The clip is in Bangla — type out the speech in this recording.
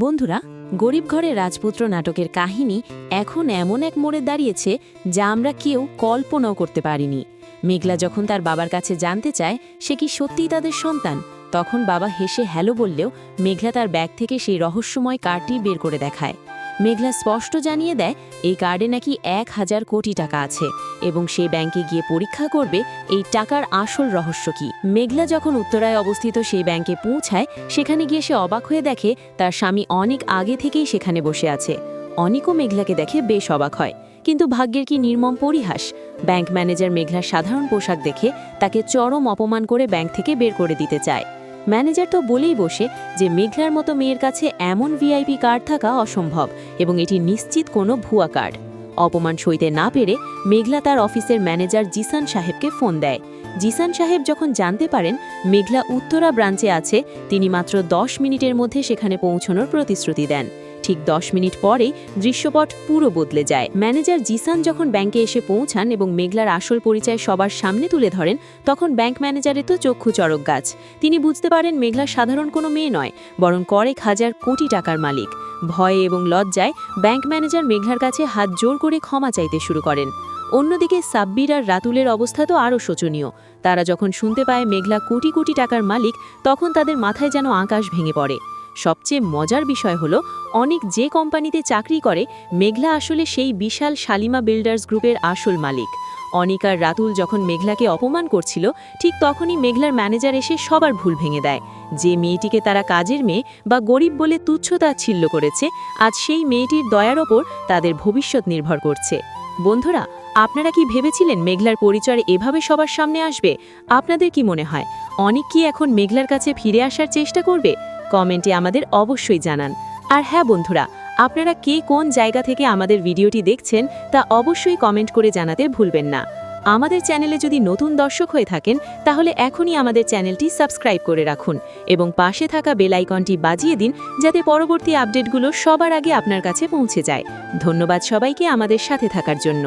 বন্ধুরা, গরিব ঘরে রাজপুত্র নাটকের কাহিনী এখন এমন এক মোড়ে দাঁড়িয়েছে যা আমরা কেউ কল্পনাও করতে পারিনি। মেঘলা যখন তার বাবার কাছে জানতে চায় সে কি সত্যিই তাদের সন্তান, তখন বাবা হেসে হ্যালো বললেও মেঘলা তার ব্যাগ থেকে সেই রহস্যময় কার্ডটি বের করে দেখায়। মেঘলা স্পষ্ট জানিয়ে দেয় এই কার্ডে নাকি 1000 কোটি টাকা আছে এবং সে ব্যাংকে গিয়ে পরীক্ষা করবে এই টাকার আসল রহস্য কি। মেঘলা যখন উত্তরায় অবস্থিত সেই ব্যাংকে পৌঁছায় সেখানে গিয়ে সে অবাক হয়ে দেখে তার স্বামী অনেক আগে থেকেই সেখানে বসে আছে। অনেকও মেঘলাকে দেখে বেশ অবাক হয়, কিন্তু ভাগ্যের কি নির্মম পরিহাস। ব্যাংক ম্যানেজার মেঘলার সাধারণ পোশাক দেখে তাকে চরম অপমান করে ব্যাংক থেকে বের করে দিতে চায়। ম্যানেজার তো বলেই বসে যে মেঘলার মতো মেয়ের কাছে এমন ভিআইপি কার্ড থাকা অসম্ভব এবং এটি নিশ্চিত কোনো ভুয়া কার্ড। অপমান সইতে না পেরে মেঘলা তার অফিসের ম্যানেজার জিসান সাহেবকে ফোন দেয়। জিসান সাহেব যখন জানতে পারেন মেঘলা উত্তরা ব্রাঞ্চে আছে, তিনি মাত্র 10 মিনিটের মধ্যে সেখানে পৌঁছানোর প্রতিশ্রুতি দেন। ঠিক 10 মিনিট পরেই দৃশ্যপট পুরো বদলে যায়। ম্যানেজার জিসান যখন ব্যাংকে এসে পৌঁছান এবং মেঘলার আসল পরিচয় সবার সামনে তুলে ধরেন, তখন ব্যাংক ম্যানেজারের তো চক্ষু চড়ক গাছ। তিনি বুঝতে পারেন মেঘলা সাধারণ কোনো মেয়ে নয়, বরং কয়েক হাজার কোটি টাকার মালিক। ভয়ে এবং লজ্জায় ব্যাংক ম্যানেজার মেঘলার কাছে হাত জোর করে ক্ষমা চাইতে শুরু করেন। অন্যদিকে সাব্বির আর রাতুলের অবস্থা তো আরও শোচনীয়। তারা যখন শুনতে পায় মেঘলা কোটি কোটি টাকার মালিক, তখন তাদের মাথায় যেন আকাশ ভেঙে পড়ে। সবচেয়ে মজার বিষয় হলো অনেক যে কোম্পানিতে চাকরি করে মেঘলা আসলে সেই বিশাল শালিমা বিল্ডার্স গ্রুপের আসল মালিক। অনিক আর রাতুল যখন মেঘলাকে অপমান করছিল, ঠিক তখনই মেঘলার ম্যানেজার এসে সবার ভুল ভেঙে দেয়। যে মেয়েটিকে তারা কাজের মেয়ে বা গরিব বলে তুচ্ছতাচ্ছিল্য করেছে, আজ সেই মেয়েটির দয়ার ওপর তাদের ভবিষ্যৎ নির্ভর করছে। বন্ধুরা, আপনারা কি ভেবেছিলেন মেঘলার পরিচয় এভাবে সবার সামনে আসবে? আপনাদের কি মনে হয় অনিক কি এখন মেঘলার কাছে ফিরে আসার চেষ্টা করবে? কমেন্টে আমাদের অবশ্যই জানান। আর হ্যাঁ বন্ধুরা, আপনারা কে কোন জায়গা থেকে আমাদের ভিডিওটি দেখছেন তা অবশ্যই কমেন্ট করে জানাতে ভুলবেন না। আমাদের চ্যানেলে যদি নতুন দর্শক হয়ে থাকেন তাহলে এখনই আমাদের চ্যানেলটি সাবস্ক্রাইব করে রাখুন এবং পাশে থাকা বেল আইকনটি বাজিয়ে দিন যাতে পরবর্তী আপডেটগুলো সবার আগে আপনার কাছে পৌঁছে যায়। ধন্যবাদ সবাইকে আমাদের সাথে থাকার জন্য।